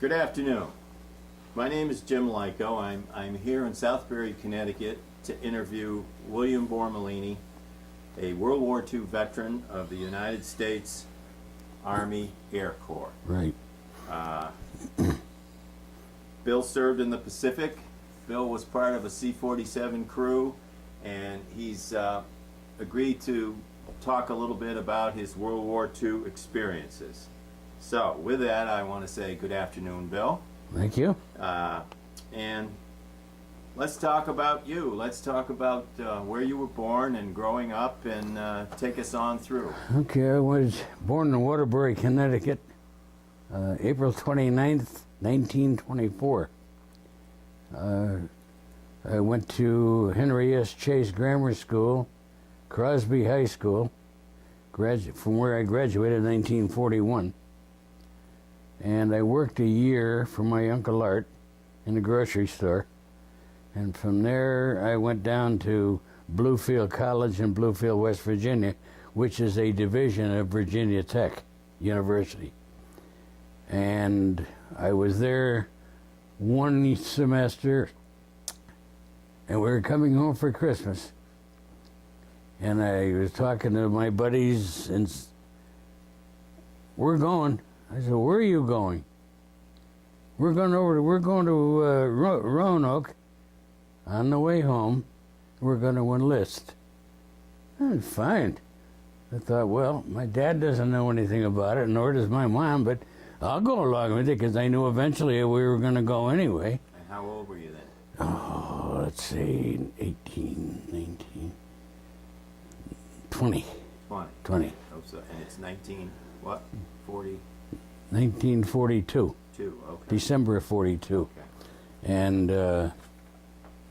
Good afternoon. My name is Jim Lyko. I'm here in Southbury, Connecticut to interview William Bormolini, a World War II veteran of the United States Army Air Corps. Right. Bill served in the Pacific. Bill was part of a C-47 crew, and he's agreed to talk a little bit about his World War II experiences. So, with that, I want to say good afternoon, Bill. Thank you. And let's talk about you. Let's talk about where you were born and growing up, and take us on through. Okay, I was born in Waterbury, Connecticut, April 29th, 1924. I went to Henry S. Chase Grammar School, Crosby High School, from where I graduated in 1941. And I worked a year for my Uncle Art in the grocery store. And from there, I went down to Bluefield College in Bluefield, West Virginia, which is a division of Virginia Tech University. And I was there one semester, and we were coming home for Christmas. And I was talking to my buddies, and we're going. I said, where are you going? We're going to Roanoke. On the way home, we're going to enlist. Oh, fine. I thought, well, my dad doesn't know anything about it, nor does my mom, but I'll go along with it because I knew eventually we were going to go anyway. And how old were you then? Oh, let's say 18, 19, 20. 20. Oh, so, and it's 40? 1942. Okay. December of 42. Okay. And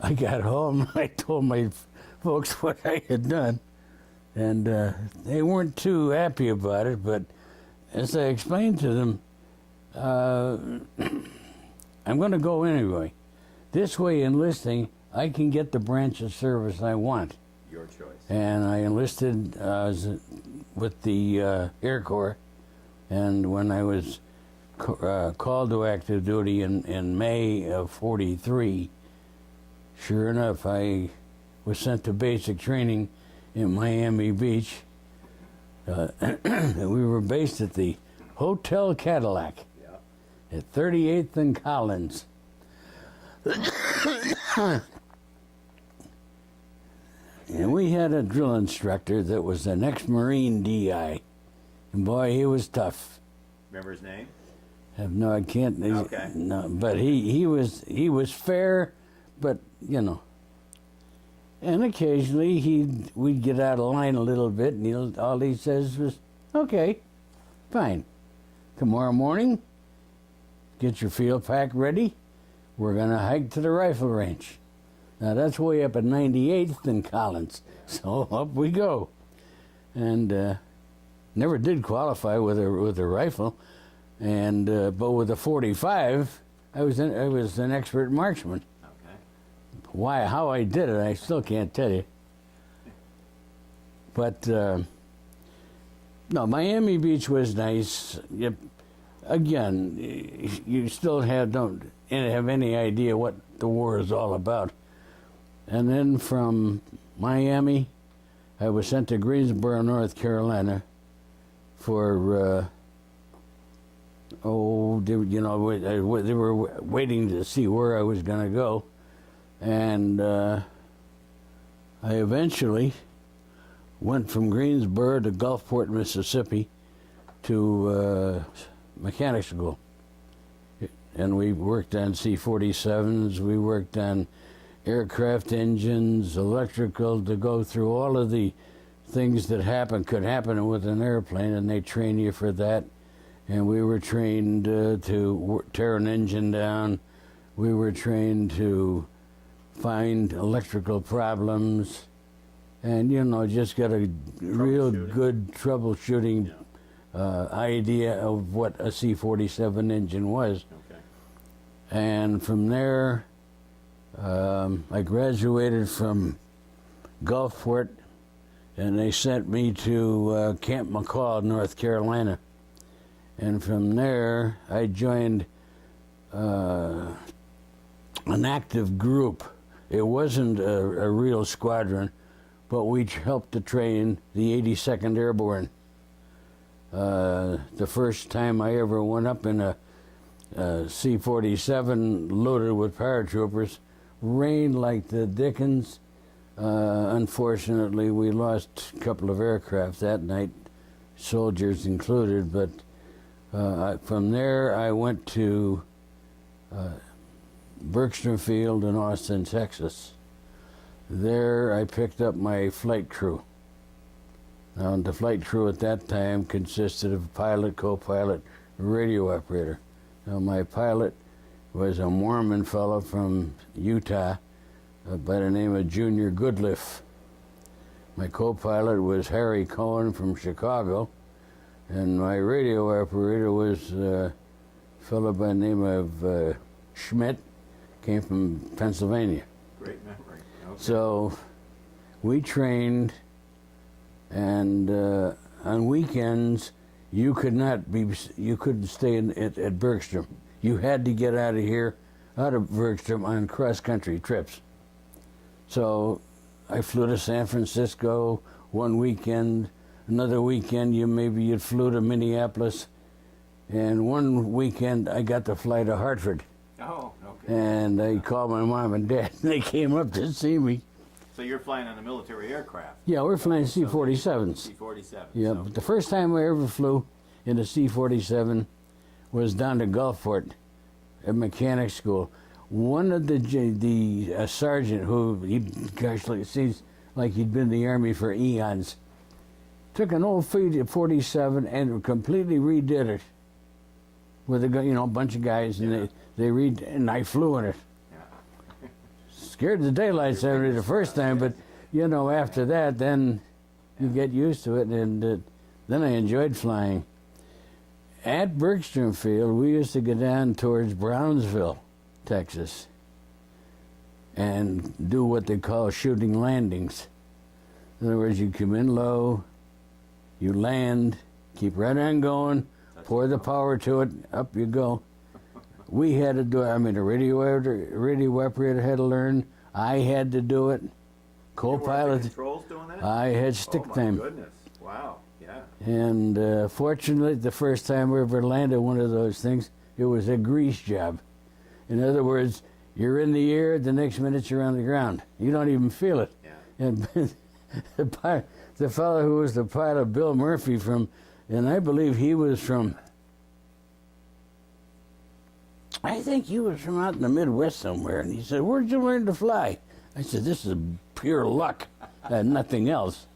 I got home and I told my folks what I had done. And they weren't too happy about it, but as I explained to them, I'm going to go anyway. This way, enlisting, I can get the branch of service I want. Your choice. And I enlisted with the Air Corps. And when I was called to active duty in May of 43, sure enough, I was sent to basic training in Miami Beach. We were based at the Hotel Cadillac at 38th and Collins. And we had a drill instructor that was an ex-Marine DI. And boy, he was tough. Remember his name? No, I can't. Okay. No, but he was fair, but you know. And occasionally we'd get out of line a little bit, and all he says was, "Okay, fine. Tomorrow morning, get your field pack ready. We're gonna hike to the rifle range." Now that's way up at 98th and Collins, so up we go. And never did qualify with a rifle, and but with a .45, I was an expert marksman. Okay. How I did it, I still can't tell you. But no, Miami Beach was nice. Again, you still don't have any idea what the war is all about. And then from Miami, I was sent to Greensboro, North Carolina, for they were waiting to see where I was going to go, and I eventually went from Greensboro to Gulfport, Mississippi, to mechanic school, and we worked on C-47s. We worked on aircraft engines, electrical, to go through all of the things that could happen with an airplane, and they train you for that. And we were trained to tear an engine down. We were trained to find electrical problems, and just get a real good troubleshooting idea of what a C-47 engine was. Okay. And from there, I graduated from Gulfport, and they sent me to Camp McCall, North Carolina. And from there, I joined an active group. It wasn't a real squadron, but we helped to train the 82nd Airborne. The first time I ever went up in a C-47 loaded with paratroopers, rained like the dickens. Unfortunately, we lost a couple of aircraft that night, soldiers included, but from there I went to Bergstrom Field in Austin, Texas. There I picked up my flight crew. Now, the flight crew at that time consisted of pilot, co-pilot, radio operator. Now, my pilot was a Mormon fellow from Utah by the name of Junior Goodliff. My co-pilot was Harry Cohen from Chicago, and my radio operator was a fellow by the name of Schmidt, came from Pennsylvania. Great memory. Okay. So we trained, and on weekends you couldn't stay at Bergstrom. You had to get out of Bergstrom on cross-country trips. So I flew to San Francisco one weekend. Another weekend you flew to Minneapolis, and one weekend I got to fly to Hartford. Oh, okay. And I called my mom and dad, and they came up to see me. So you're flying on a military aircraft? Yeah, we're flying C-47s. C-47. Yeah, So. but the first time I ever flew in a C-47 was down to Gulfport at mechanic school. One of the sergeant who, it seems like he'd been in the Army for eons, took an old 47 and completely redid it with a bunch of guys, and and I flew in it. Yeah. Scared the daylights out of me the first time, but after that, then you get used to it, and then I enjoyed flying. At Bergstrom Field, we used to go down towards Brownsville, Texas, and do what they call shooting landings. In other words, you come in low, you land, keep right on going, pour the power to it, up you go. We had to do it. The radio operator had to learn. I had to do it. Co-pilot. Controls doing that? I had stick time. Oh my goodness! Wow. Yeah. And fortunately, the first time we ever landed one of those things, it was a grease job. In other words, you're in the air, the next minute you're on the ground. You don't even feel it. Yeah. And the fellow who was the pilot, Bill Murphy, and I believe he was from, I think he was from out in the Midwest somewhere. And he said, "Where'd you learn to fly?" I said, "This is pure luck, nothing else."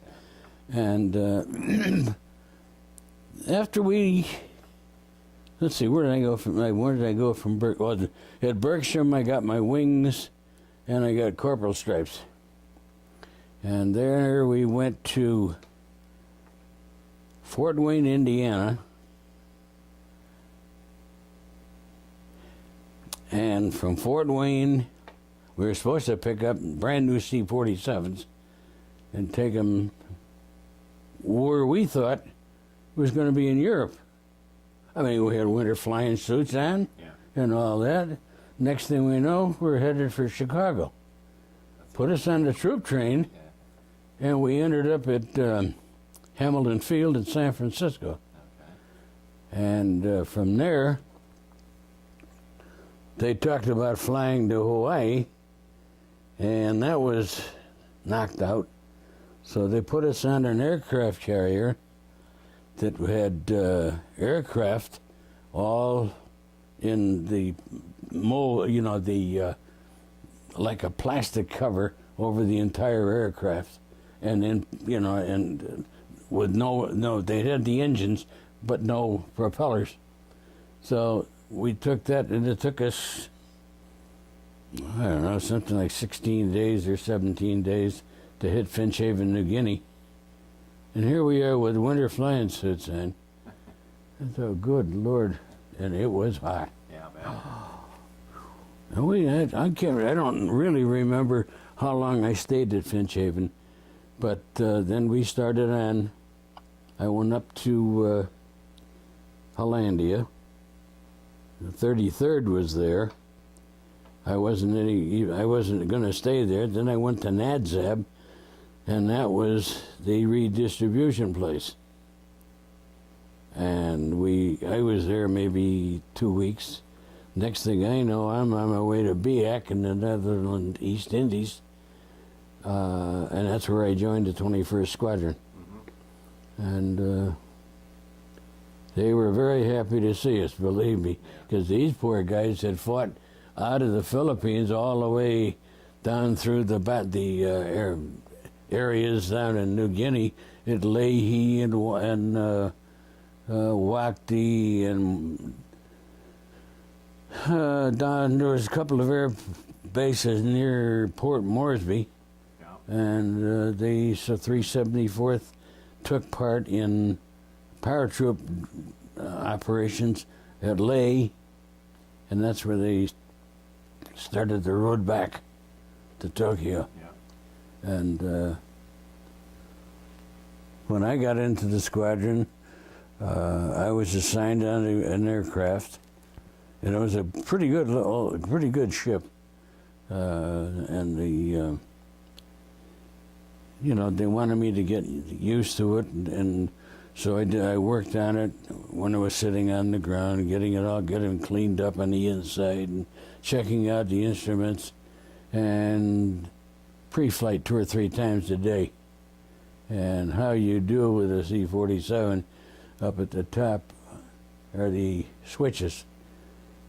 And after let's see, where did I go from at Bergstrom, I got my wings, and I got corporal stripes. And there we went to Fort Wayne, Indiana. And from Fort Wayne, we were supposed to pick up brand new C-47s and take them where we thought was going to be in Europe. We had winter flying suits on and all that. Next thing we know, we're headed for Chicago. Put us on the troop train, and we ended up at Hamilton Field in San Francisco. Okay. And from there, they talked about flying to Hawaii, and that was knocked out. So they put us on an aircraft carrier that had aircraft all in the mold, like a plastic cover over the entire aircraft, and then and with no, they had the engines, but no propellers. So we took that, and it took us, I don't know, something like 16 days or 17 days to hit Finch Haven, New Guinea. And here we are with winter flying suits on. I thought, good Lord, and it was hot. Yeah, man. And I don't really remember how long I stayed at Finch Haven, but then we started on, I went up to Hollandia, the 33rd was there. I wasn't going to stay there. Then I went to NADZAB, and that was the redistribution place. And I was there maybe 2 weeks. Next thing I know, I'm on my way to BIAC in the Netherlands, East Indies, and that's where I joined the 21st Squadron. And they were very happy to see us, believe me, because these poor guys had fought out of the Philippines all the way down through the areas down in New Guinea, at Leahy and Wakti, and down there was a couple of air bases near Port Moresby, and the 374th took part in paratroop operations at Leh, and that's where they started the road back to Tokyo. And when I got into the squadron, I was assigned on an aircraft, and it was a pretty good ship. And they wanted me to get used to it, and so I did. I worked on it when I was sitting on the ground, getting cleaned up on the inside, and checking out the instruments, and pre-flight 2 or 3 times a day. And how you do with a C-47, up at the top are the switches.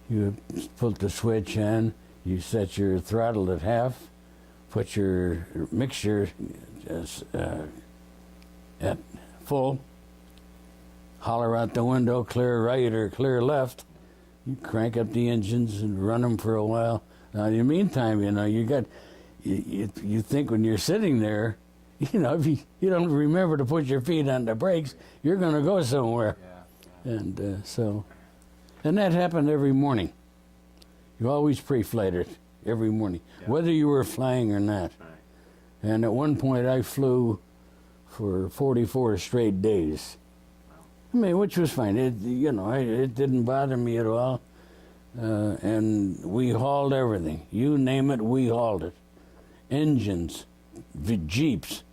You put the switch on, you set your throttle at half, put your mixture at full, holler out the window, clear right or clear left. You crank up the engines and run them for a while. Now, in the meantime, you think when you're sitting there, if you don't remember to put your feet on the brakes, you're going to go somewhere. And and that happened every morning. You always pre-flight it every morning, whether you were flying or not. And at one point, I flew for 44 straight days. I mean, which was fine. It didn't bother me at all. And we hauled everything. You name it, we hauled it. Engines, jeeps,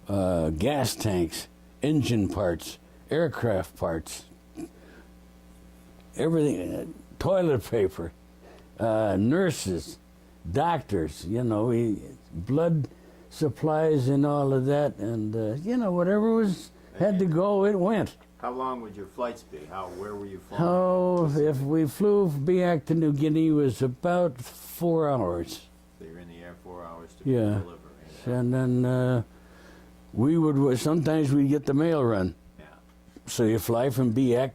gas tanks, engine parts, aircraft parts, everything, toilet paper, nurses, doctors, blood supplies and all of that. And, whatever had to go, it went. How long would your flights be? Where were you flying? Oh, if we flew back to New Guinea, it was about 4 hours. So you're in the air 4 hours to Yeah. deliver. And then sometimes we'd get the mail run. Yeah. So you fly from Biak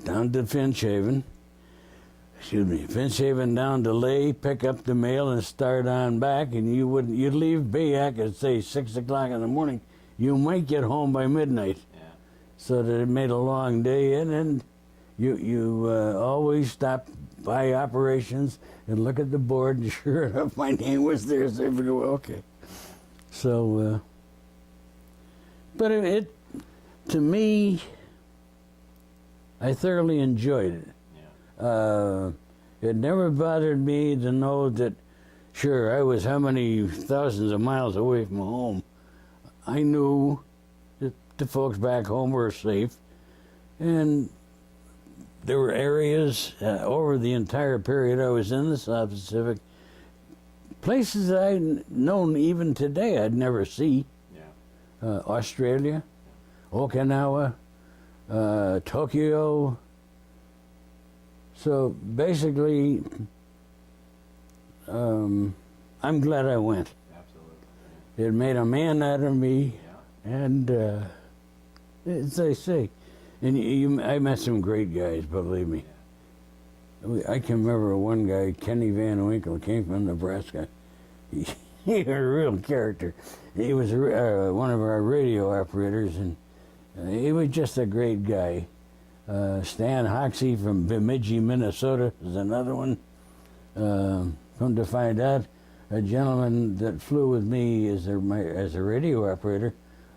down to Finchhaven down to Leh, pick up the mail and start on back, and you'd leave Biak at say 6 o'clock in the morning. You might get home by midnight. So that it made a long day, and then you always stop by operations and look at the board, and sure enough, my name was there, so I figured, well, okay. So, but it to me, I thoroughly enjoyed it. It never bothered me to know that, sure, I was how many thousands of miles away from home. I knew the folks back home were safe, and there were areas over the entire period I was in the South Pacific, places that I'd known even today I'd never see. Australia, Okinawa, Tokyo. So basically, I'm glad I went. Absolutely. It made a man out of me, and as they say, and I met some great guys, believe me. I can remember one guy, Kenny Van Winkle, came from Nebraska. He was a real character. He was one of our radio operators, and he was just a great guy. Stan Hoxie from Bemidji, Minnesota is another one. Come to find out, a gentleman that flew with me as a radio operator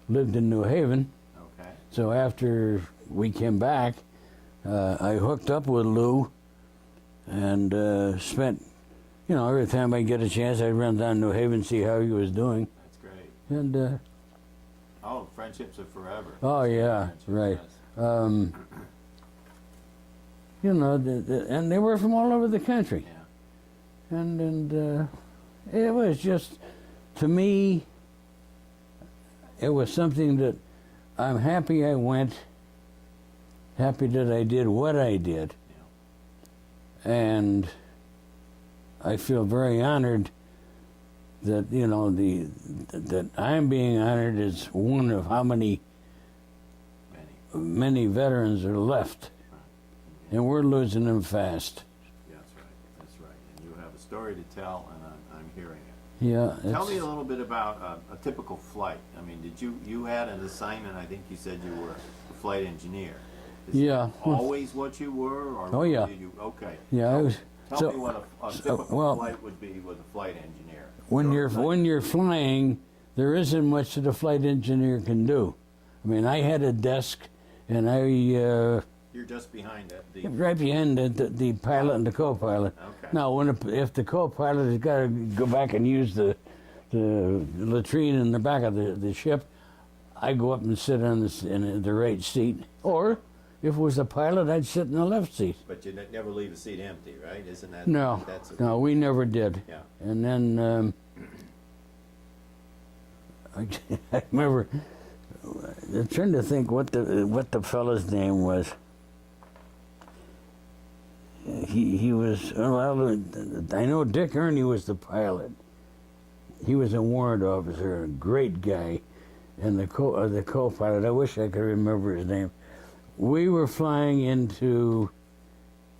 lived in New Haven. Okay. So after we came back, I hooked up with Lou and spent, you know, every time I get a chance, I'd run down to New Haven, see how he was doing. That's great. And, Oh, friendships are forever. oh, yeah, right. Yes. You know, and they were from all over the country. Yeah. And it was just, to me, it was something that I'm happy I went, happy that I did what I did. Yeah. And I feel very honored that, you know, that I'm being honored as one of how many veterans are left. And we're losing them fast. That's right. That's right. And you have a story to tell, and I'm hearing it. Yeah. Tell me a little bit about a typical flight. I mean, did you had an assignment? I think you said you were a flight engineer. Is Yeah. that always what you were, or Oh, yeah. did you, okay. Yeah, I was. Tell me what a typical flight would be with a flight engineer. When you're flying, there isn't much that a flight engineer can do. I mean, I had a desk, and You're just behind it. right behind the pilot and the co-pilot. Okay. Now, if the co-pilot has got to go back and use the latrine in the back of the ship, I go up and sit on in the right seat. Or if it was the pilot, I'd sit in the left seat. But you never leave a seat empty, right? Isn't that? No, no, we never did. Yeah. And then I remember. I'm trying to think what the fellow's name was. He was, well, I know Dick Ernie was the pilot. He was a warrant officer, a great guy, and the co-pilot. I wish I could remember his name. We were flying into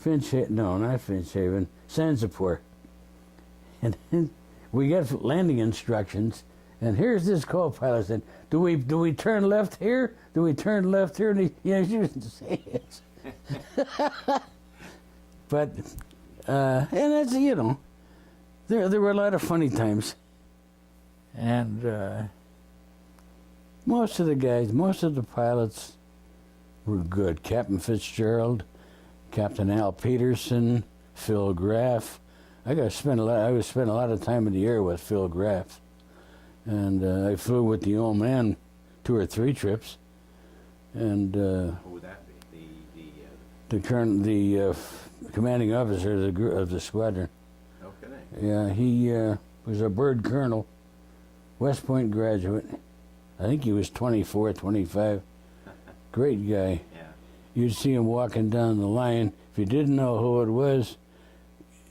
not Finchhaven, Sanzapur, and then we got landing instructions. And here's this co-pilot said, "Do we turn left here? Do we turn left here?" And he didn't say it. But and that's, you know, there were a lot of funny times, and most of the pilots were good. Captain Fitzgerald, Captain Al Peterson, Phil Graff. I was spent a lot of time in the air with Phil Graff. And I flew with the old man 2 or 3 trips, and Who would that be? the commanding officer of the squadron. Okay. Yeah, he was a bird colonel, West Point graduate. I think he was 24, 25. Great guy. Yeah. You'd see him walking down the line. If you didn't know who it was,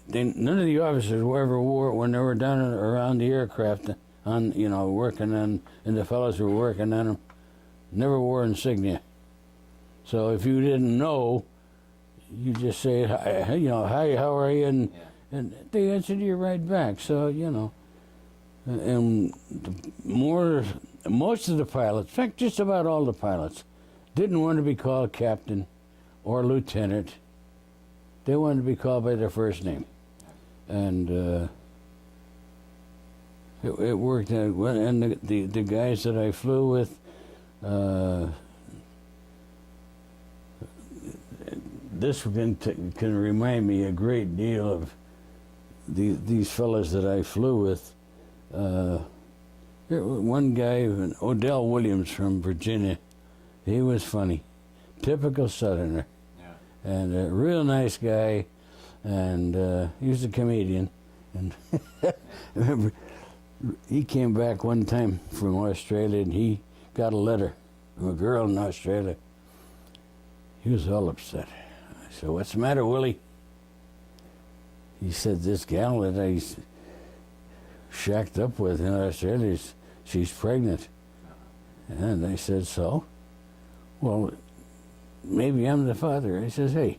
none of the officers ever wore, when they were down around the aircraft, working on, and the fellows who were working on them, never wore insignia. So if you didn't know, you just say, hi, hi, how are you? And they answered you right back. So, and most of the pilots, in fact, just about all the pilots, didn't want to be called captain or lieutenant. They wanted to be called by their first name. And it worked out well. And the guys that I flew with, this can remind me a great deal of these fellas that I flew with. One guy, Odell Williams from Virginia, he was funny, typical Southerner, and a real nice guy, and he was a comedian. And I remember he came back one time from Australia, and he got a letter from a girl in Australia. He was all upset. I said, "What's the matter, Willie?" He said, "This gal that I shacked up with in Australia, she's pregnant." And I said, "So?" "Well, maybe I'm the father." I says, "Hey,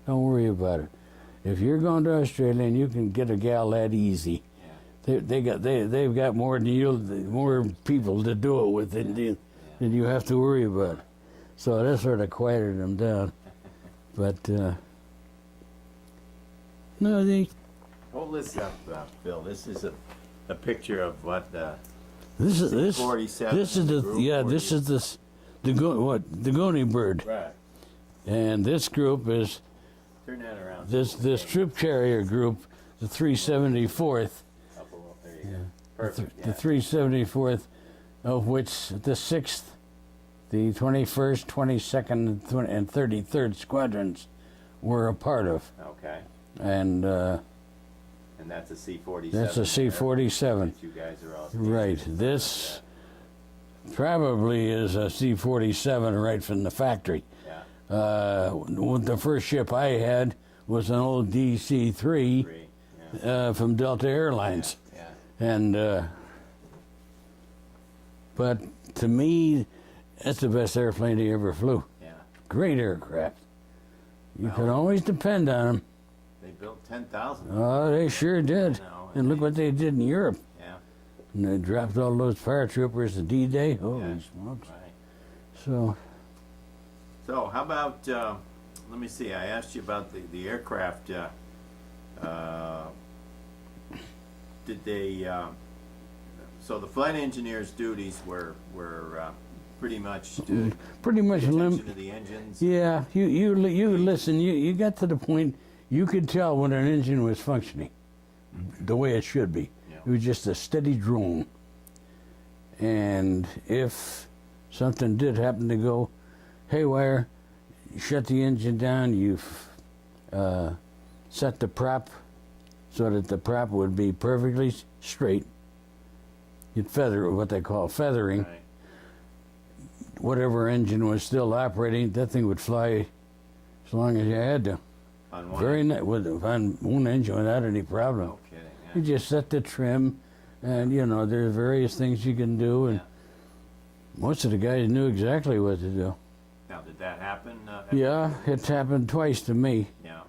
don't worry about it. If you're going to Australia and you can get a gal that easy, they've got more people to do it with than you have to worry about." So that sort of quieted them down. But no, they. Hold this up, Bill. This is a picture of what This is 47. This is the Goni bird. Right. And this group is, Turn that around. this troop carrier group, the 374th, Up a little. There you go. Perfect. the 374th, of which the 6th, the 21st, 22nd, and 33rd squadrons were a part of. Okay. And And that's a C-47. that's a C-47. That you guys are all. Right. This probably is a C-47 right from the factory. Yeah. The first ship I had was an old DC-3 Three. Yeah. from Delta Airlines. Yeah. And but to me, that's the best airplane he ever flew. Yeah. Great aircraft. You Well- could always depend on them. They built 10,000. Oh, they sure did. No, And look what they did in Europe. Yeah. And they dropped all those paratroopers at D-Day. Holy Yeah. smokes. Right. So, So how about, let me see, I asked you about the aircraft. Did they, so the flight engineer's duties were pretty much to pretty much pay attention lim. to the engines? Yeah, you listen. You got to the point you could tell when an engine was functioning the way it should be. Yeah. It was just a steady drone. And if something did happen to go haywire, you shut the engine down. You set the prop so that the prop would be perfectly straight. You'd feather it, what they call feathering. Right. Whatever engine was still operating, that thing would fly as long as you had to. On one. Very on one engine without any problem. No kidding. You Yeah. just set the trim, and there's various things you can do, and most of the guys knew exactly what to do. Now, did that happen? Yeah, it's happened twice to me. Yeah.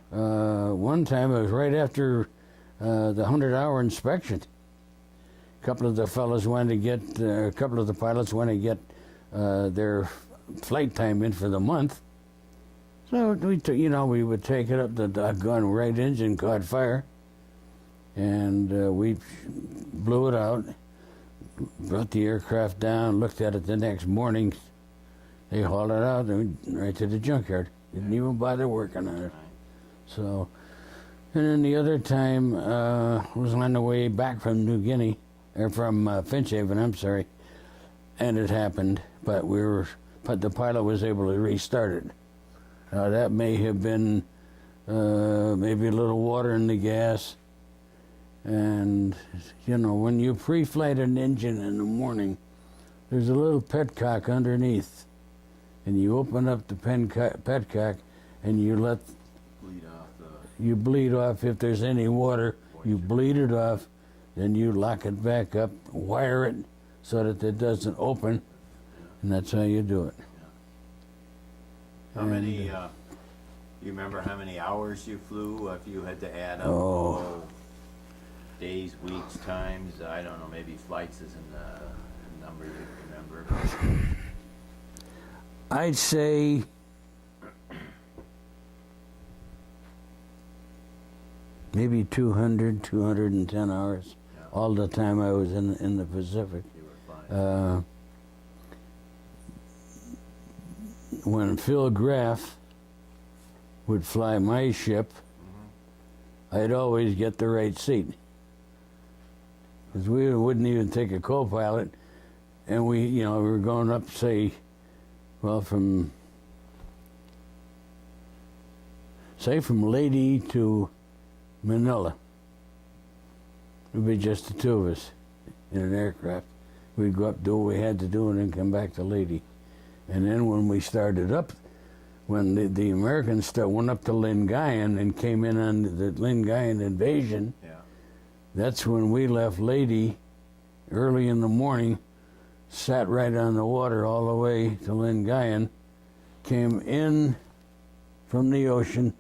One time it was right after the 100-hour inspection. A couple of the fellows wanted to get, a couple of the pilots wanted to get their flight time in for the month. So we would take it up. The doggone right engine caught fire, and we blew it out. Brought the aircraft down. Looked at it the next morning. They hauled it out and right to the junkyard. Didn't even bother working on it. Right. So, and then the other time was on the way back from New Guinea, or from Finchhaven, I'm sorry, and it happened. But the pilot was able to restart it. That may have been maybe a little water in the gas. And, when you pre-flight an engine in the morning, there's a little petcock underneath. And you open up the petcock and you let, Bleed off the. you bleed off if there's any water. You bleed it off, then you lock it back up, wire it so that it doesn't open, and that's how you do it. How many? You remember how many hours you flew? If you had to add up days, weeks, times. I don't know. Maybe flights isn't a number you remember. I'd say maybe 210 hours. Yeah. All the time I was in the Pacific. You were flying. When Phil Graff would fly my ship, I'd always get the right seat. Because we wouldn't even take a co-pilot, and we were going up, say, from Lady to Manila. It would be just the two of us in an aircraft. We'd go up, do what we had to do, and then come back to Lady. And then when we started up, when the Americans went up to Lingayen and came in on the Lingayen invasion, Yeah. that's when we left Lady early in the morning, sat right on the water all the way to Lingayen, came in from the ocean,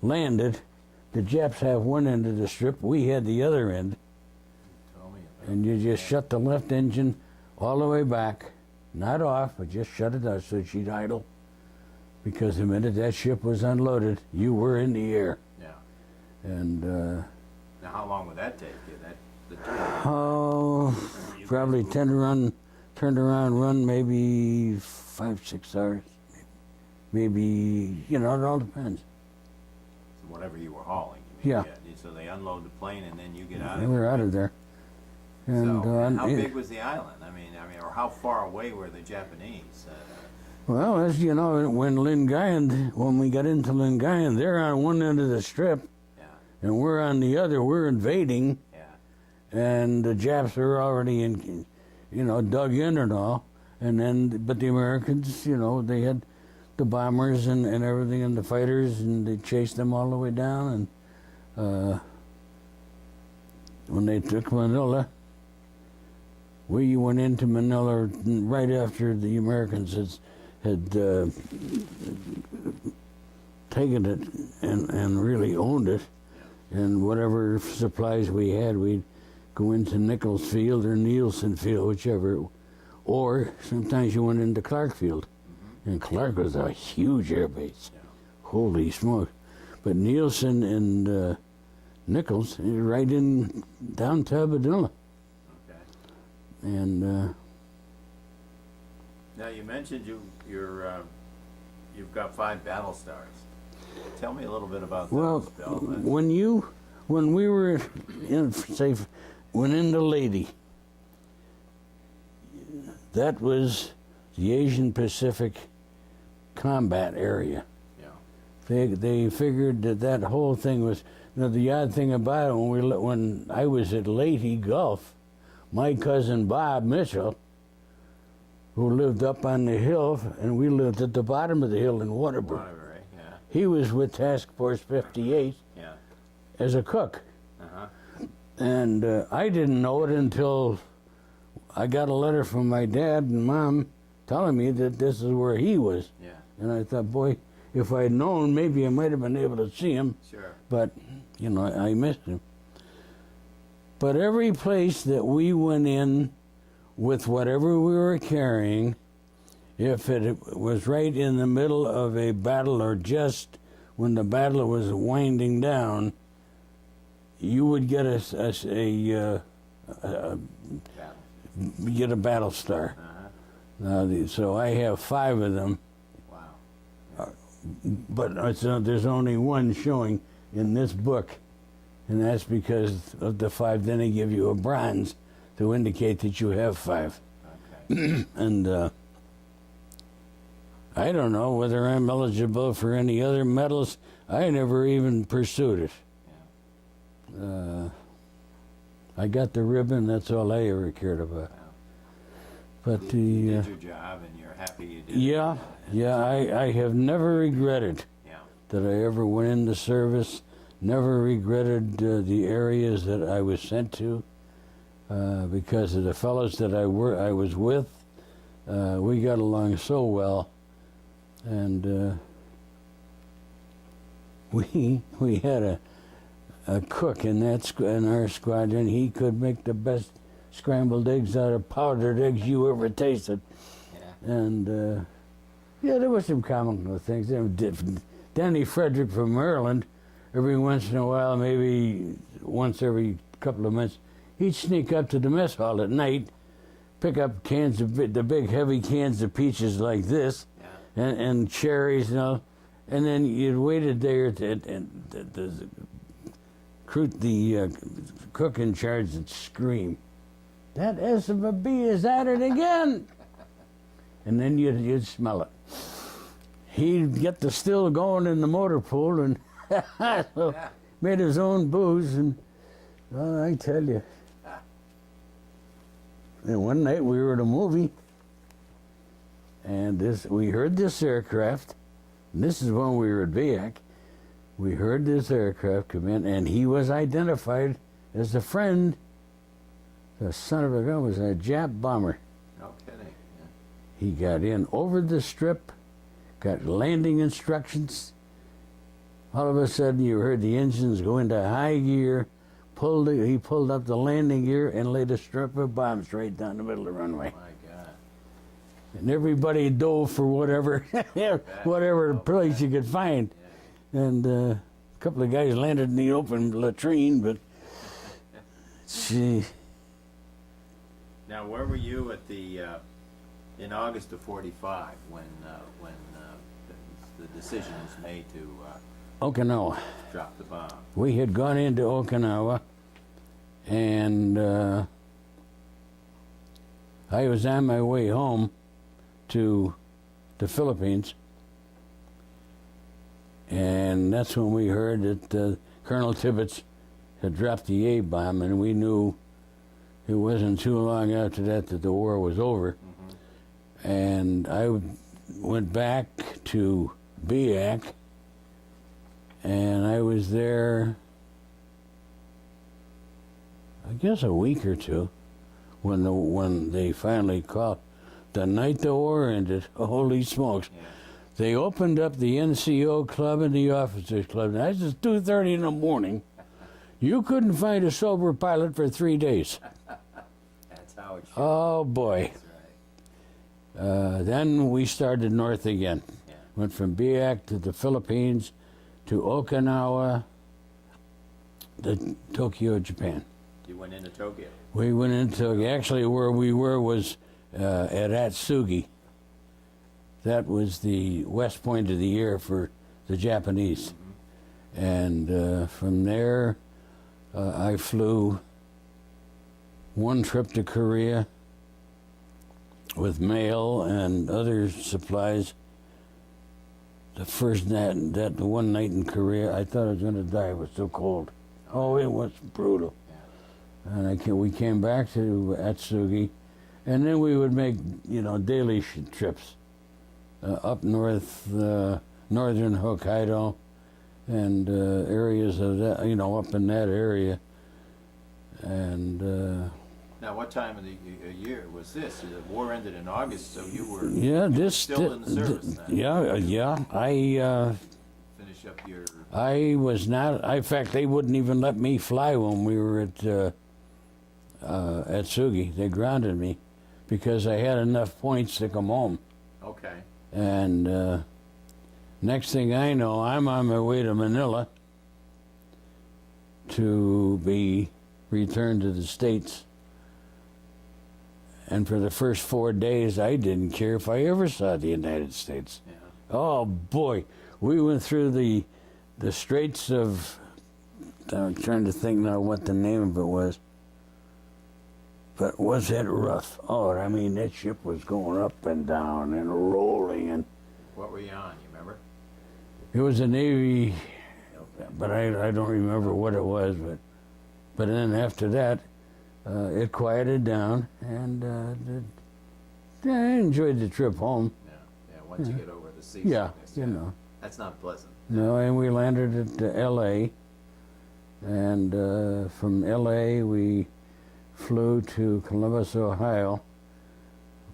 landed. The Japs have one end of the strip, we had the other end, Tell me about and you just shut the left engine all the way back, not off, but just shut it down so she'd idle. Because the minute that ship was unloaded, you were in the air. Yeah. And Now, how long would that take you? The probably turned around, run maybe 5-6 hours. maybe, you know, it all depends. So whatever you were hauling. You Yeah. So they unload the plane and then you get out of And it. we're out of there. And, So, and how it- big was the island? I mean, or how far away were the Japanese? Well, as you know, when we got into Lingayen, they're on one end of the strip, Yeah, and we're on the other. We're invading, yeah, and the Japs are already in, you know, dug in and all. And then, but the Americans, you know, they had the bombers and everything, and the fighters, and they chased them all the way down. And when they took Manila, we went into Manila right after the Americans had taken it and really owned it. And whatever supplies we had, we'd go into Nichols Field or Nielsen Field, whichever. Or sometimes you went into Clark Field. And Clark was a huge air base. yeah. Holy smoke. But Nielsen and Nichols, right in down Tabadilla. Okay. And Now you mentioned you've got 5 battle stars. Tell me a little bit about well, those, Bill. when we were in, say, went into Lady, that was the Asian Pacific combat area. Yeah. They figured that whole thing was. Now the odd thing about it, when I was at Lady Gulf, my cousin Bob Mitchell, who lived up on the hill, and we lived at the bottom of the hill in Waterbury. Waterbury, yeah. He was with Task Force 58 Yeah. as a cook. Uh-huh. And I didn't know it until I got a letter from my dad and mom telling me that this is where he was. Yeah. And I thought, boy, if I'd known, maybe I might have been able to see him. Sure. But, you know, I missed him. But every place that we went in with whatever we were carrying, if it was right in the middle of a battle or just when the battle was winding down, you would get a battle star. Uh-huh. So I have 5 of them, Wow. but there's only one showing in this book, and that's because of the 5. Then they give you a bronze to indicate that you have 5. Okay. And I don't know whether I'm eligible for any other medals. I never even pursued it. Yeah. I got the ribbon. That's all I ever cared about. Wow. But You did your job, and you're happy you did. yeah, I have never regretted Yeah. that I ever went into service. Never regretted the areas that I was sent to, because of the fellows that I was with. We got along so well, and we had a cook in our squadron. He could make the best scrambled eggs out of powdered eggs you ever tasted. Yeah. And yeah, there were some comical things. Danny Frederick from Maryland, every once in a while, maybe once every couple of months, he'd sneak up to the mess hall at night, pick up the big heavy cans of peaches like this, Yeah. and cherries and all, and then you'd waited there, and the cook in charge would scream, "That SOB is at it again!" And then you'd smell it. He'd get the still going in the motor pool, and so made his own booze, and I tell you. And one night we were at a movie, and we heard this aircraft, and this is when we were at VIAC. We heard this aircraft come in, and he was identified as a friend. The son of a gun was a Jap bomber. No kidding. Yeah. He got in over the strip, got landing instructions. All of a sudden, you heard the engines go into high gear. He pulled up the landing gear and laid a strip of bombs right down the middle of the runway. My God. And everybody dove for whatever place you could find. Yeah. And a couple of guys landed in the open latrine, but gee. Now, where were you at in August of '45 when the decision was made to Okinawa. drop the bomb? We had gone into Okinawa, and I was on my way home to the Philippines, and that's when we heard that Colonel Tibbets had dropped the A-bomb, and we knew it wasn't too long after that that the war was over. Mm-hmm. And I went back to BIAC, and I was there, I guess, a week or two when they finally called. The night the war ended, holy smokes. Yeah. They opened up the NCO club and the officers club. Now, this is 2:30 in the morning. You couldn't find a sober pilot for 3 days. That's how it should. Oh, boy. That's right. Then we started north again. Yeah. Went from Biak to the Philippines to Okinawa to Tokyo, Japan. You went into Tokyo. We went into, actually where we were was at Atsugi. That was the west point of the air for the Japanese. Mm-hmm. And from there, I flew one trip to Korea with mail and other supplies. The first night, the one night in Korea, I thought I was going to die. It was so cold. Oh, it was brutal. Yeah. And we came back to Atsugi, and then we would make, daily trips up north, northern Hokkaido, and areas of that, up in that area. And Now, what time of the year was this? The war ended in August, so you were still in the service then. Yeah. Finish up your. I was not. In fact, they wouldn't even let me fly when we were at Sugi. They grounded me because I had enough points to come home. Okay. And next thing I know, I'm on my way to Manila to be returned to the States. And for the first 4 days, I didn't care if I ever saw the United States. Yeah. Oh, boy. We went through the Straits of... I'm trying to think now what the name of it was. But was it rough? Oh, I mean, that ship was going up and down and rolling. And What were you on? You remember? it was a Navy, Okay. but I don't remember what it was. But then after that, it quieted down, and I enjoyed the trip home. Yeah. Once you get over the sea. Yeah, sickness, That's not pleasant. No, and we landed at L.A., and from L.A. we flew to Columbus, Ohio,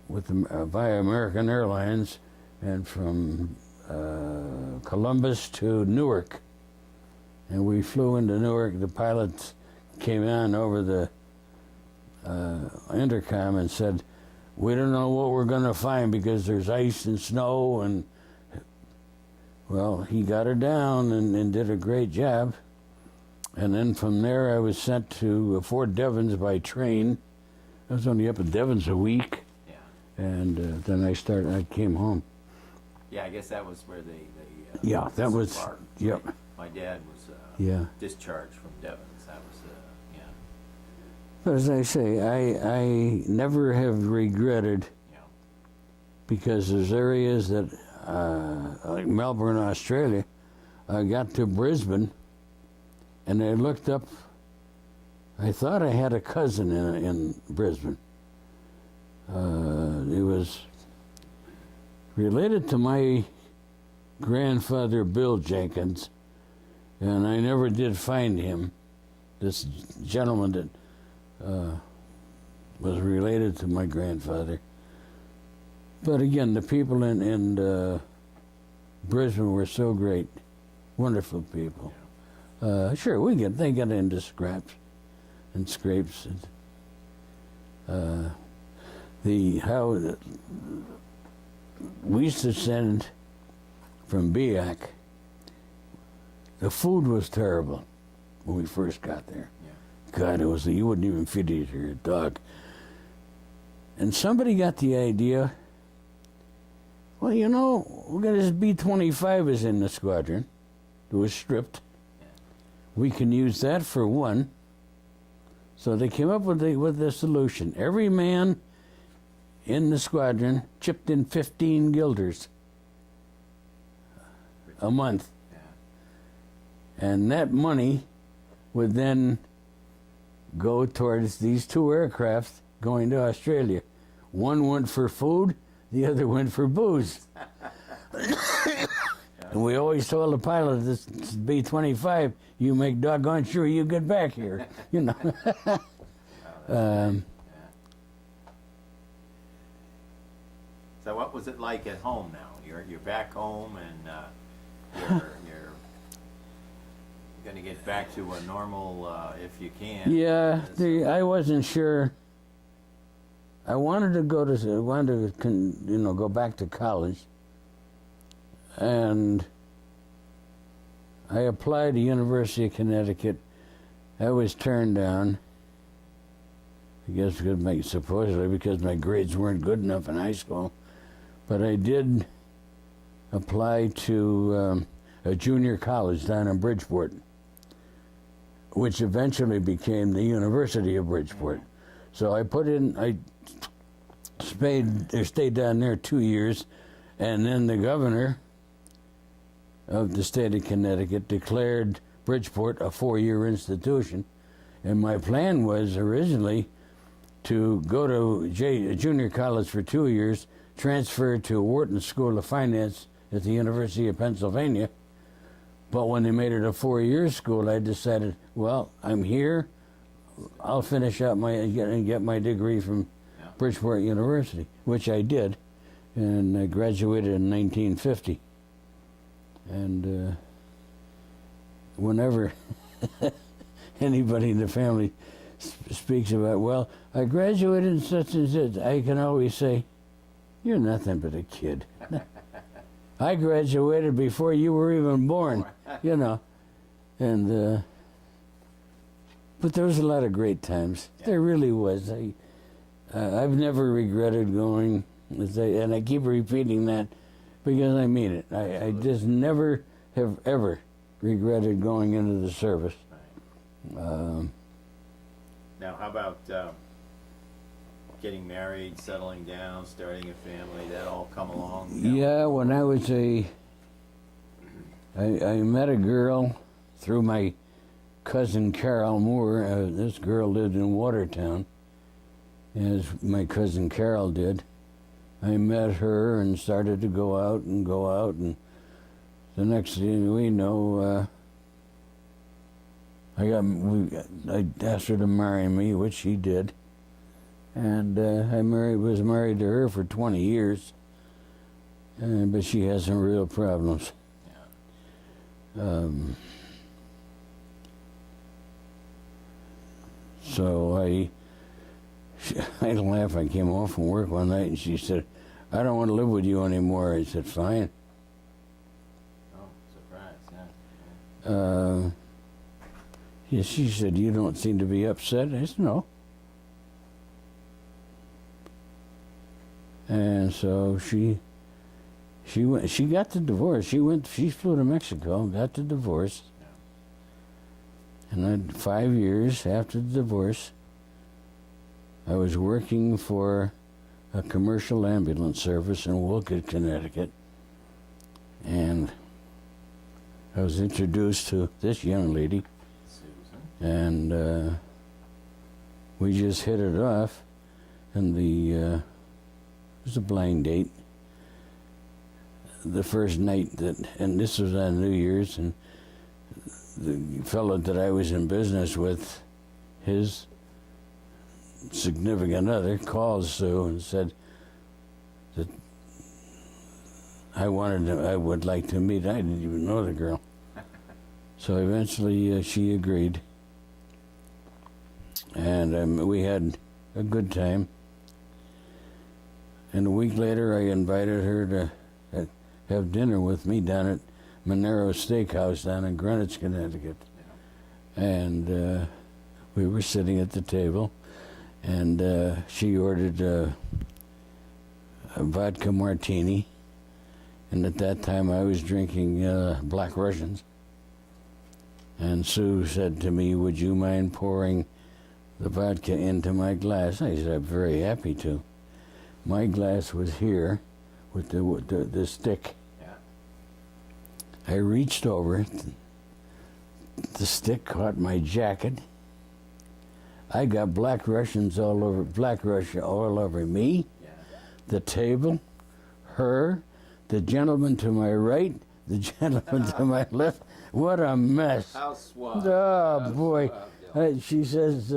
with via American Airlines, and from Columbus to Newark. And we flew into Newark. The pilots came on over the intercom and said, "We don't know what we're going to find because there's ice and snow." And well, he got her down and did a great job. And then from there, I was sent to Fort Devens by train. I was only up at Devens a week, Yeah. and then I came home. Yeah, I guess that was where they Yeah, that was, disembarked. yep. My dad was Yeah. discharged from Devens. That was, yeah. But as I say, I never have regretted, Yeah. because there's areas that, like Melbourne, Australia, I got to Brisbane, and I looked up, I thought I had a cousin in Brisbane. He was related to my grandfather, Bill Jenkins, and I never did find him. This gentleman that was related to my grandfather. But again, the people in Brisbane were so great, wonderful people. Sure, they get into scraps and scrapes. And, we used to send from Biak. The food was terrible when we first got there. Yeah. God, you wouldn't even feed it to your dog. And somebody got the idea, well, you know, we got this B-25 is in the squadron. It was stripped. We can use that for one. So they came up with the solution. Every man in the squadron chipped in 15 guilders a month. And that money would then go towards these two aircraft going to Australia. One went for food, the other went for booze. And we always told the pilot, this B-25, you make doggone sure you get back here, you know. So what was it like at home now? You're back home, and you're going to get back to a normal if you can. Yeah, I wasn't sure. I wanted to go back to college, and I applied to University of Connecticut. I was turned down. I guess supposedly because my grades weren't good enough in high school. But I did apply to a junior college down in Bridgeport, which eventually became the University of Bridgeport. So I stayed down there 2 years, and then the governor of the state of Connecticut declared Bridgeport a 4-year institution. And my plan was originally to go to junior college for 2 years, transfer to Wharton School of Finance at the University of Pennsylvania. But when they made it a 4-year school, I decided, well, I'm here. I'll finish up and get my degree from Bridgeport University, which I did, and I graduated in 1950. And whenever anybody in the family speaks about, well, I graduated in such and such, I can always say, you're nothing but a kid. I graduated before you were even born, you know. And but there was a lot of great times. There really was. I've never regretted going, and I keep repeating that because I mean it. I just never have ever regretted going into the service. Now, how about getting married, settling down, starting a family? That all come along? Yeah, when I was I met a girl through my cousin Carol Moore. This girl lived in Watertown, as my cousin Carol did. I met her and started to go out, and the next thing we know, I asked her to marry me, which she did, and I was married to her for 20 years, but she has some real problems. So I laughed. I came home from work one night and she said, I don't want to live with you anymore. I said, fine. Oh, surprise, Yeah, she said, you don't seem to be upset. I said, no. And so she got the divorce. She flew to Mexico, got the divorce. And then 5 years after the divorce, I was working for a commercial ambulance service in Wolcott, Connecticut. And I was introduced to this young lady. Susan. And we just hit it off. And it was a blind date. The first night and this was on New Year's, and the fellow that I was in business with, his significant other called Sue and said that I would like to meet. I didn't even know the girl. So eventually she agreed, and we had a good time. And a week later I invited her to have dinner with me down at Monero Steakhouse down in Greenwich, Connecticut. And we were sitting at the table, and she ordered a vodka martini, And at that time, I was drinking Black Russians. And Sue said to me, "Would you mind pouring the vodka into my glass?" I said, "I'm very happy to." My glass was here with the stick. Yeah. I reached over it. The stick caught my jacket. I got Black Russia all over me, Yeah. the table, her, the gentleman to my right, the gentleman to my left. What a mess. How suave. Oh, How boy. suave, Bill. She says,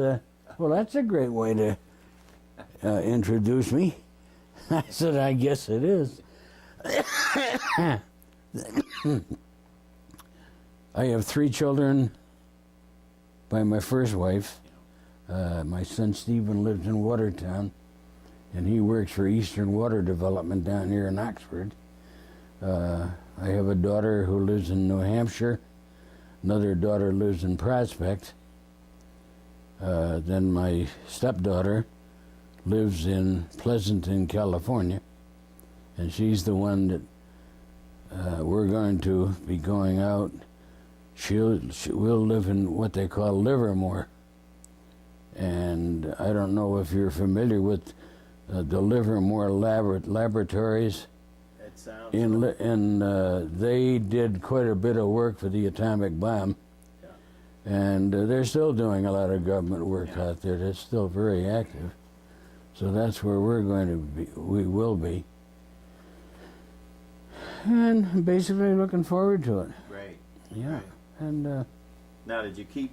"Well, that's a great way to introduce me." I said, "I guess it is." I have 3 children by my first wife. My son Stephen lives in Watertown, and he works for Eastern Water Development down here in Oxford. I have a daughter who lives in New Hampshire. Another daughter lives in Prospect. Then my stepdaughter lives in Pleasanton, California, and she's the one that we're going to be going out. We'll live in what they call Livermore, and I don't know if you're familiar with the Livermore laboratories. It sounds They did quite a bit of work for the atomic bomb, Yeah. and they're still doing a lot of government work Yeah. out there. That's still very active. So that's where we're going to be. We will be, and basically looking forward to it. great. Yeah, Right. and Now, did you keep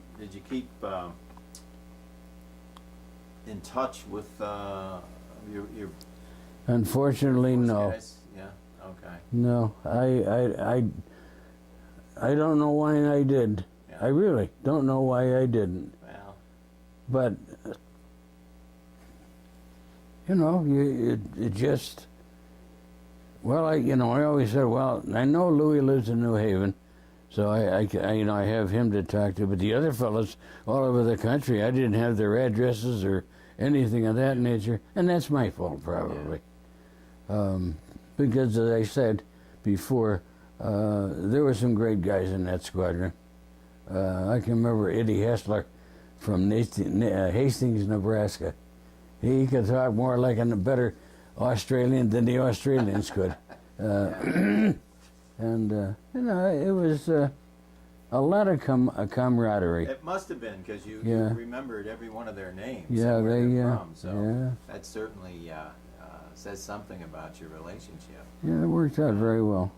in touch with your unfortunately, force no. guys? Yeah. Okay. No, I don't know why I did. Yeah. I really don't know why I didn't. Well. But it just. Well, I always said, well, I know Louis lives in New Haven, so I have him to talk to. But the other fellows all over the country, I didn't have their addresses or anything of that nature, and that's my fault probably. Because as I said before, there were some great guys in that squadron. I can remember Eddie Hessler from Hastings, Nebraska. He could talk more like a better Australian than the Australians could. And, it was a lot of camaraderie. It must have been because you Yeah. remembered every one of their names. Yeah, and where they, they're from. So yeah. that certainly says something about your relationship. Yeah, it worked out very well.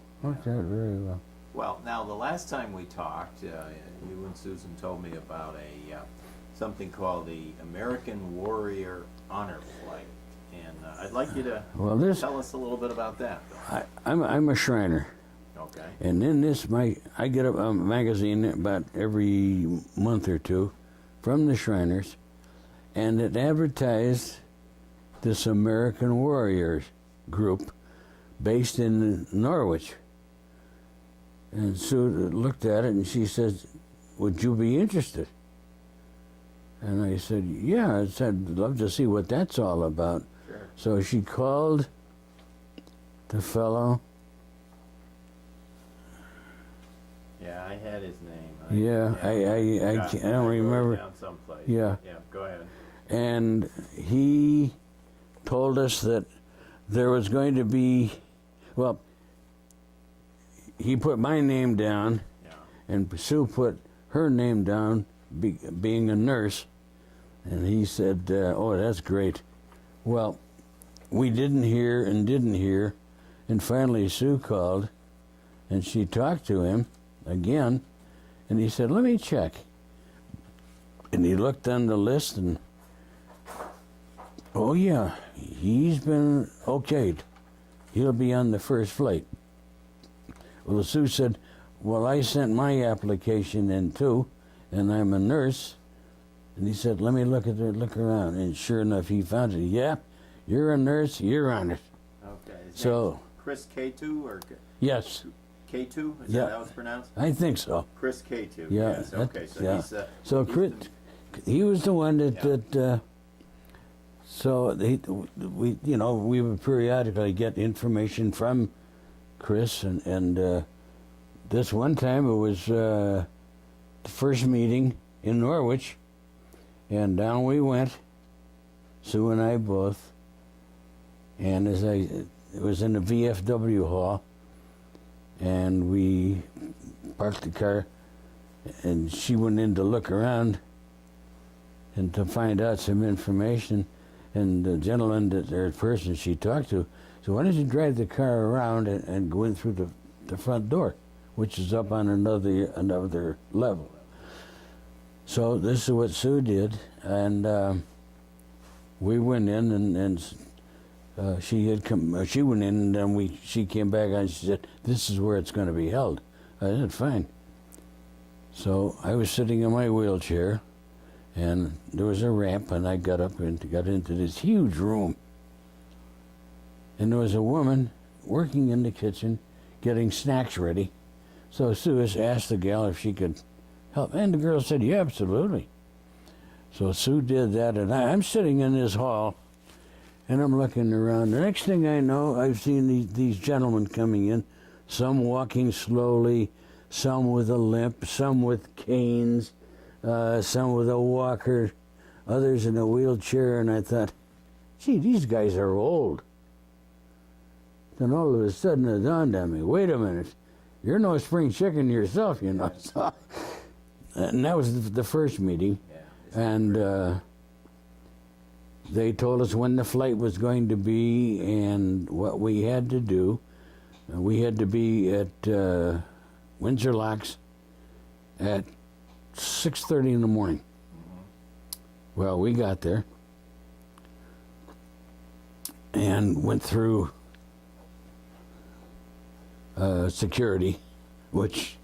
Well, now the last time we talked, you and Susan told me about something called the American Warrior Honor Flight, and I'd like you to tell us a little bit about that. I'm a Shriner. Okay. And in this, I get a magazine about every month or two from the Shriners, and it advertised this American Warriors group based in Norwich. And Sue looked at it and she says, "Would you be interested?" And I said, "Yeah." I said, "I'd love to see what that's all about." Sure. So she called the fellow. Yeah, I had his name. I don't remember. Down someplace. Yeah. Yeah. Go ahead. And he told us that there was going to be, well, he put my name down, Yeah. and Sue put her name down, being a nurse, and he said, "Oh, that's great." Well, we didn't hear, and finally Sue called, and she talked to him again, and he said, "Let me check." And he looked on the list, and oh yeah, he's been okayed. He'll be on the first flight. Well, Sue said, "Well, I sent my application in too, and I'm a nurse." And he said, "Let me look around." And sure enough, he found it. "Yeah, you're a nurse, you're on it." Okay. His So- name's Chris K2 or Yes, K2? Is Yeah. that how it's pronounced? I think so. Chris K2. Yeah, Yes. Okay. So yeah. he's So he's Chris, he was the one Yeah. we would periodically get information from Chris, and this one time it was the first meeting in Norwich, and down we went, Sue and I both, and it was in the VFW hall, and we parked the car, and she went in to look around and to find out some information, and the gentleman, or person she talked to, said, why don't you drive the car around and go in through the front door, which is up on another level. So this is what Sue did, and we went in, and she had come. She went in, and then she came back and she said, "This is where it's going to be held." I said, "Fine." So I was sitting in my wheelchair, and there was a ramp, and I got up and got into this huge room, and there was a woman working in the kitchen, getting snacks ready. So Sue asked the gal if she could help, and the girl said, "Yeah, absolutely." So Sue did that, and I'm sitting in this hall, and I'm looking around. The next thing I know, I've seen these gentlemen coming in, some walking slowly, some with a limp, some with canes, some with a walker, others in a wheelchair, and I thought, gee, these guys are old. Then all of a sudden it dawned on me, wait a minute, you're no spring chicken yourself, you know. So, and that was the first meeting. And they told us when the flight was going to be and what we had to do. We had to be at Windsor Locks at 6:30 in the morning. Well, we got there and went through security, which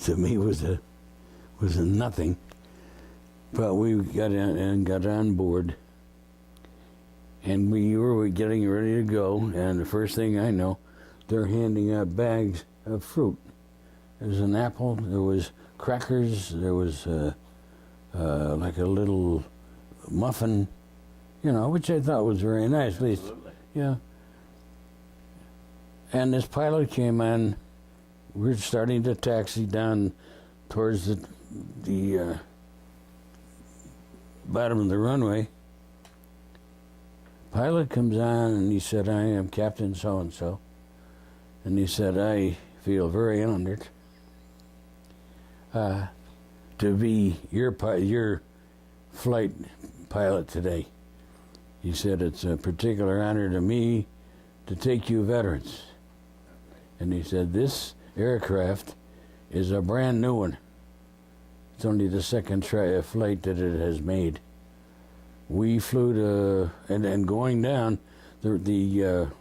to me was a nothing. But we got in and got on board, and we were getting ready to go, and the first thing I know, they're handing out bags of fruit. There was an apple, there was crackers, there was like a little muffin, you know, which I thought was very nice, at least. Absolutely. Yeah. And this pilot came on, we were starting to taxi down towards the bottom of the runway. Pilot comes on and he said, "I am Captain so-and-so." And he said, "I feel very honored to be your flight pilot today." He said, "It's a particular honor to me to take you veterans." And he said, "This aircraft is a brand new one. It's only the second flight that it has made. We flew to, and going down the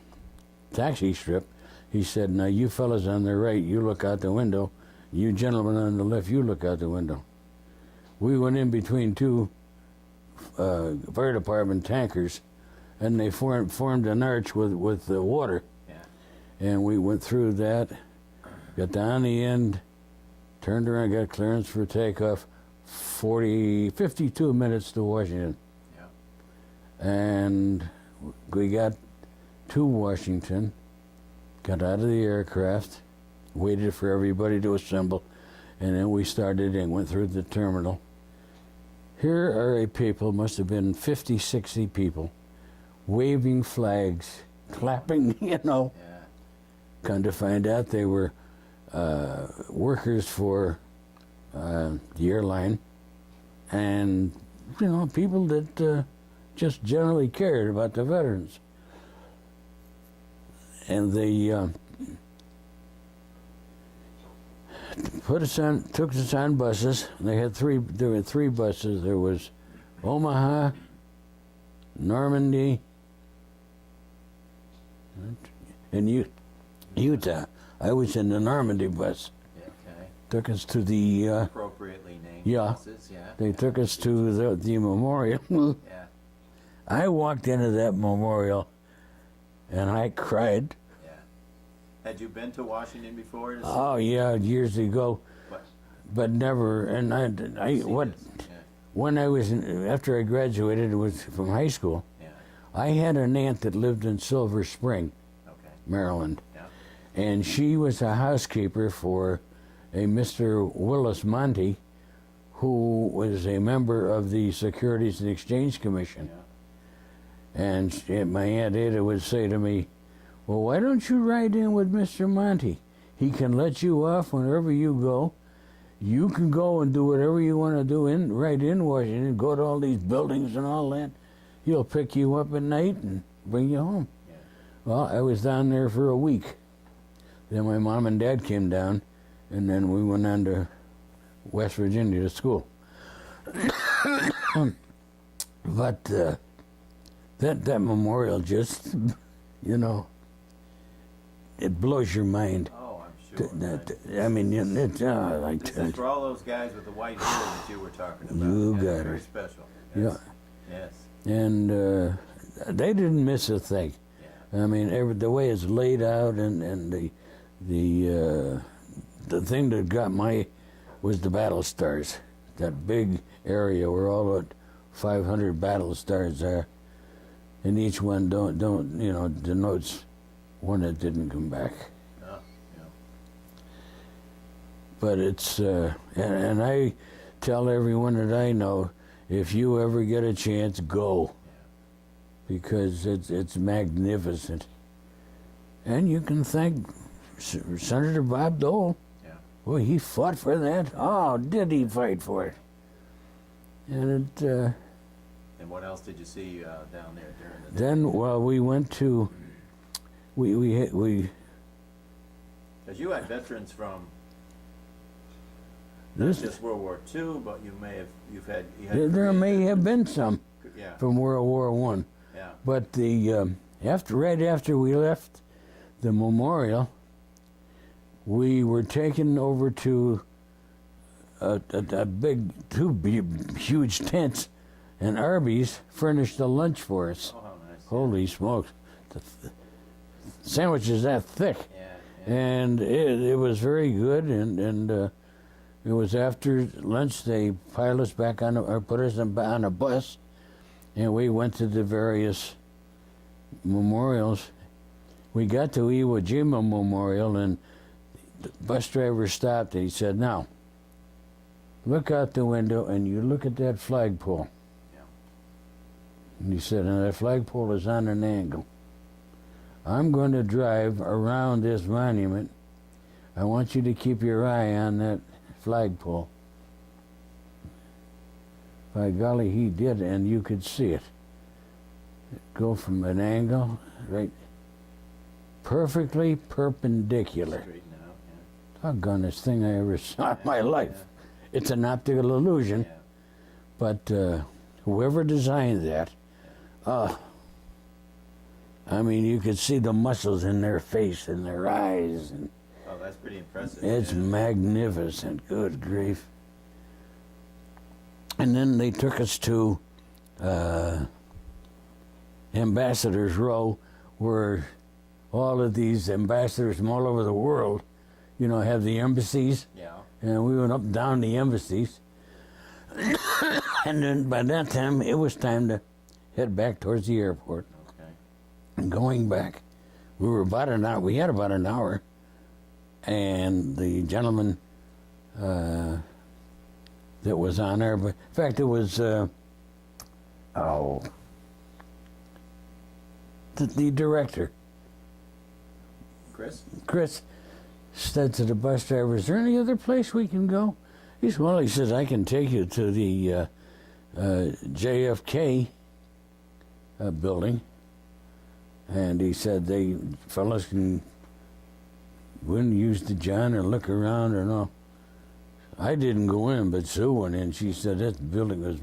taxi strip, he said, now you fellas on the right, you look out the window. You gentlemen on the left, you look out the window." We went in between two fire department tankers, and they formed an arch with the water. Yeah. And we went through that, got down the end, turned around, got clearance for takeoff, 52 minutes to Washington. Yeah. And we got to Washington, got out of the aircraft, waited for everybody to assemble, and then we started and went through the terminal. Here are a people, must have been 50, 60 people, waving flags, clapping, you know. Yeah. Come to find out they were workers for the airline, and you know, people that just generally cared about the veterans. And they took us on buses. There were three buses. There was Omaha, Normandy, and Utah. I was in the Normandy bus. Okay. Took us to the appropriately named buses. Yeah. They took us to the memorial. Yeah. I walked into that memorial, and I cried. Yeah. Had you been to Washington before? Oh yeah, years ago, but never. And when I was after I graduated, it was from high school. Yeah. I had an aunt that lived in Silver Spring, Maryland. And she was a housekeeper for a Mr. Willis Monty, who was a member of the Securities and Exchange Commission. Yeah. And my Aunt Ada would say to me, well, why don't you ride in with Mr. Monty? He can let you off whenever you go. You can go and do whatever you want to do right in Washington, go to all these buildings and all that. He'll pick you up at night and bring you home. Yeah. Well, I was down there for a week. Then my mom and dad came down, and then we went on to West Virginia to school. But that memorial just, you know, it blows your mind. Oh, I'm sure. I mean, like This is for all those guys with the white hair that you were talking about. You Yeah, got very it. special. Yeah. Yes. And they didn't miss a thing. Yeah. I mean, the way it's laid out, and the thing that got was the battle stars. That big area where all the 500 battle stars are, and each one don't denotes one that didn't come back. Oh, yeah. But it's and I tell everyone that I know, if you ever get a chance, go, because it's magnificent, and you can thank Senator Bob Dole. Yeah. Well, he fought for that. Oh, did he fight for it? And it. And what else did you see down there during the Then, well, we went to. We Because you had veterans from not this. just World War II, but you had There may have been some yeah, from World War One, yeah, but right after we left the memorial, we were taken over to two huge tents, and Arby's furnished a lunch for us. oh how nice, Holy smokes, the sandwiches that thick, yeah, yeah. and it was very good, and it was after lunch they piled us back on or put us on a bus, and we went to the various memorials. We got to Iwo Jima Memorial, and the bus driver stopped and he said, now, look out the window and you look at that flagpole. Yeah. And he said, and that flagpole is on an angle. I'm going to drive around this monument. I want you to keep your eye on that flagpole. By golly, he did, and you could see it. Go from an angle, right, perfectly perpendicular. Straighten out, Doggone this thing I ever saw in my life. It's an optical illusion, yeah. but whoever designed that, I mean, you could see the muscles in their face and their eyes, and Oh, that's pretty impressive. it's yeah. magnificent. Good grief. And then they took us to Ambassador's Row, where all of these ambassadors from all over the world, you know, have the embassies. Yeah. And we went up and down the embassies. And then by that time, it was time to head back towards the airport. Okay. And going back, we had about an hour, and the gentleman that was on there, but in fact it was, the director, Chris? said to the bus driver, is there any other place we can go? He says, I can take you to the JFK building. And he said, fellas can wouldn't use the John or look around or no. I didn't go in, but Sue went in. She said that building was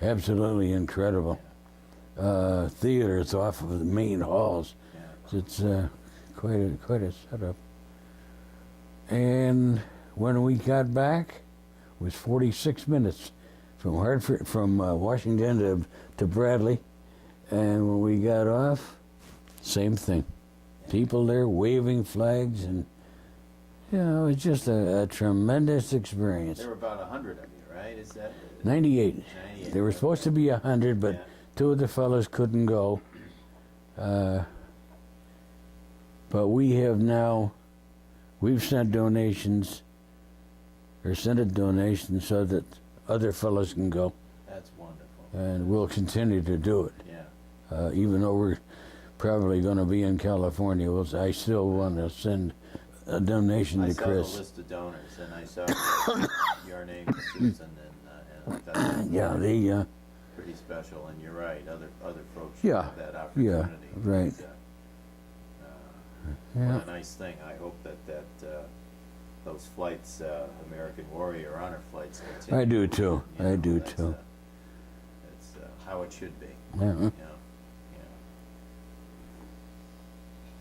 absolutely incredible. Theaters off of the main halls. Yeah. It's quite a setup. And when we got back, it was 46 minutes from Washington to Bradley, and when we got off, same thing. People there waving flags, and you know, it's just a tremendous experience. There were about 100 of you, right? Is that 98. 98? There were supposed to be 100, but Yeah. two of the fellows couldn't go. But we've sent donations, or sent a donation so that other fellows can go, That's wonderful. and we'll continue to do it. Yeah. Even though we're probably going to be in California, I still want to send a donation I to saw Chris. the list of donors, and I saw your name, Susan, and that's Yeah, they, pretty special. And you're right, other folks should Yeah, have that yeah, opportunity. right. Yeah. What a nice thing. I hope that those flights, American Warrior honor flights, continue. I do too. You know, I do that's, too. It's how it should be. Yeah. Yeah.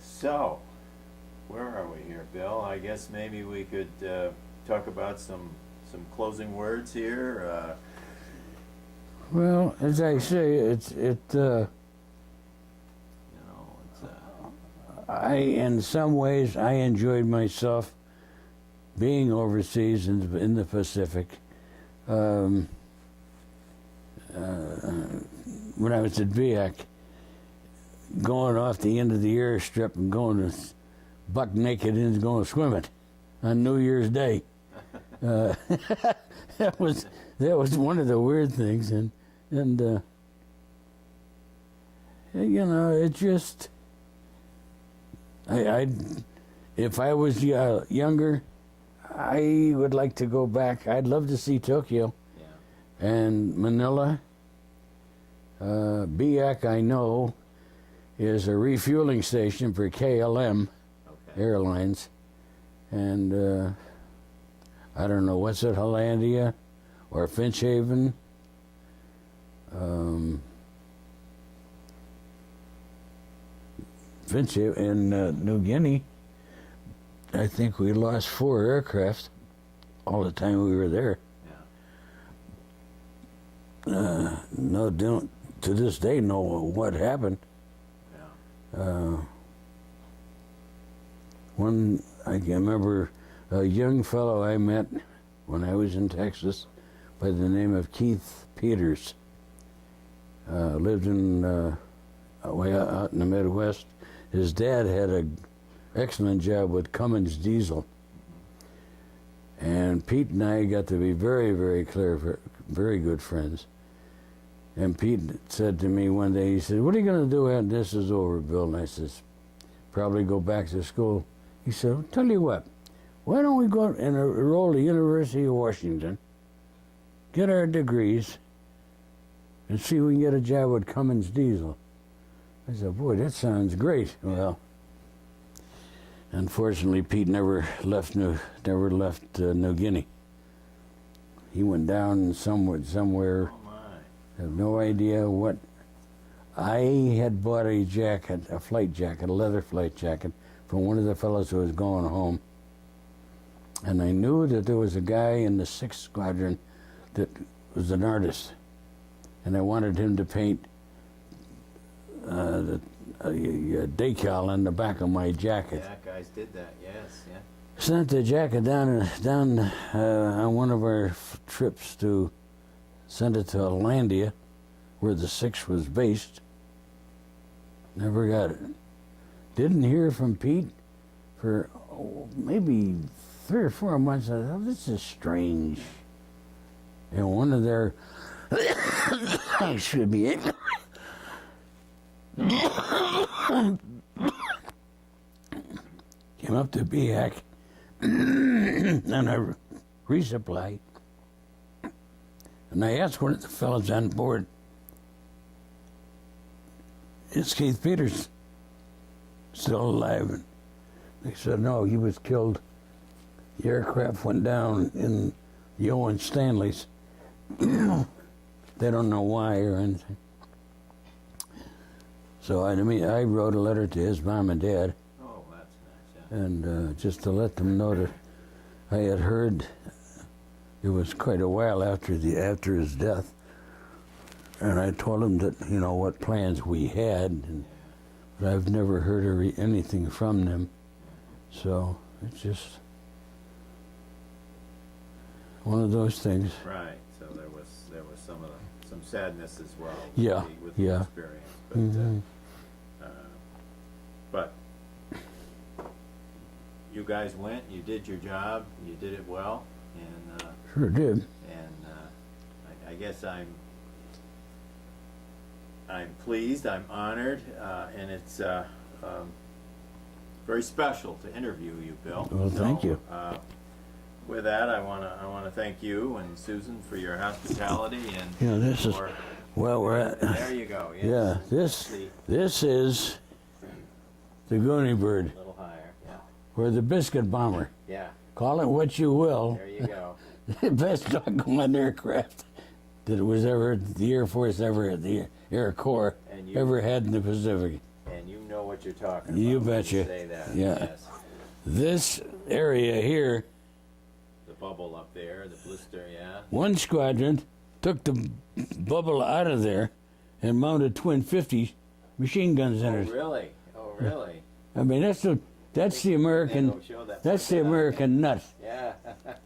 So, where are we here, Bill? I guess maybe we could talk about some closing words here. Well, as I say, It's in some ways, I enjoyed myself being overseas in the Pacific. When I was at VIAC, going off the end of the airstrip and going to buck naked and going swimming on New Year's Day. That was one of the weird things, and you know, it just. If I was younger, I would like to go back. I'd love to see Tokyo and Manila. BIAC, I know, is a refueling station for KLM Airlines. And I don't know, what's it, Hollandia or Finch Haven? Finch in New Guinea, I think we lost 4 aircraft all the time we were there. Don't to this day know what happened. One, I can remember a young fellow I met when I was in Texas by the name of Keith Peters. Lived in way out in the Midwest. His dad had an excellent job with Cummins Diesel. And Pete and I got to be very, very good friends. And Pete said to me one day, he said, "What are you going to do when this is over, Bill?" And I says, "Probably go back to school." He said, "I'll tell you what, why don't we go and enroll at the University of Washington, get our degrees, and see if we can get a job with Cummins Diesel?" I said, "Boy, that sounds great." Well, unfortunately, Pete never left New Guinea. He went down somewhere. Oh my. I have no idea what. I had bought a flight jacket, a leather flight jacket, from one of the fellows who was going home. And I knew that there was a guy in the 6th Squadron that was an artist. And I wanted him to paint a decal on the back of my jacket. Yeah, guys did that. Yes, yeah. Sent the jacket down on one of our trips sent it to Hollandia, where the 6th was based. Never got it. Didn't hear from Pete for maybe 3 or 4 months. I thought, this is strange. And one of their, excuse me, came up to BIAC on a resupply. And I asked one of the fellows on board, "Is Keith Peters still alive?" And they said, "No, he was killed. The aircraft went down in the Owen Stanleys." They don't know why or anything. So I wrote a letter to his mom and dad. Oh, that's nice. Yeah. And just to let them know that I had heard. It was quite a while after his death, and I told him that what plans we had, but I've never heard anything from them. So it's just one of those things. Right. So there was some sadness as well. Yeah, with yeah. the experience, but you guys went, you did your job, you did it well, and Sure did. I guess I'm pleased, I'm honored, and it's very special to interview you, Bill. Well, thank you. With that, I wanna thank you and Susan for your hospitality and Yeah, this is for, well, we're at. there you go. Yes. Yeah, this is the Goonie Bird, A little higher. Yeah. or the Biscuit Bomber. Yeah. Call it what you will. There you go. The best doggone aircraft that was ever the Air Force ever, the Air Corps And you- ever had in the Pacific. And you know what you're talking about. You when betcha. Say that. Yeah. Yes. This area here, The bubble up there, the blister. Yeah. one squadron took the bubble out of there and mounted twin 50 machine guns in Oh it. really? Oh really? I mean, that's the They American, don't show that that's the part. American nut, Yeah.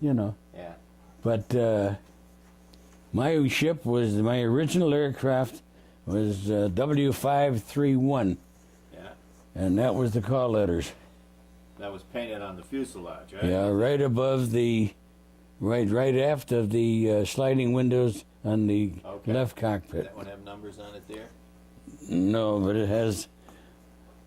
you know. Yeah. But my ship was, my original aircraft was W531, Yeah. and that was the call letters. That was painted on the fuselage, right? Yeah, right above the, right after the sliding windows on the Okay. left Does cockpit. that one have numbers on it there? No, but it has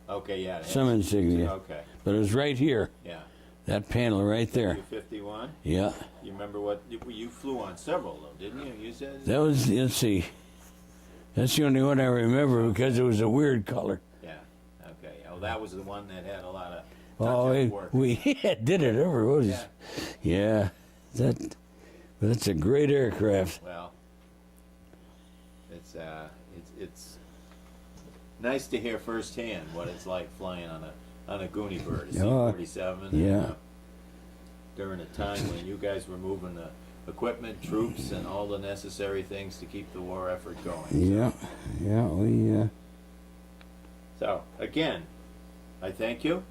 Okay, yeah. it some has- insignia. Okay. But it was right here, Yeah. that panel right there. 251. Yeah, You remember what you flew on several though, didn't you? You said. that was, let's see, that's the only one I remember because it was a weird color. Yeah. Okay. Oh, that was the one that had a lot of Oh, touch-up work. we did it ever. What is, Yeah. yeah, that's a great aircraft. Well, it's nice to hear firsthand what it's like flying on a Goonie Bird, a Oh, C-47. yeah. During a time when you guys were moving the equipment, troops, and all the necessary things to keep the war effort going. Yeah, yeah, we, So again, I thank you,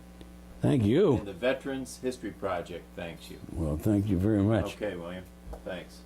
thank you. and the Veterans History Project thanks you. Well, thank you very much. Okay, William. Thanks.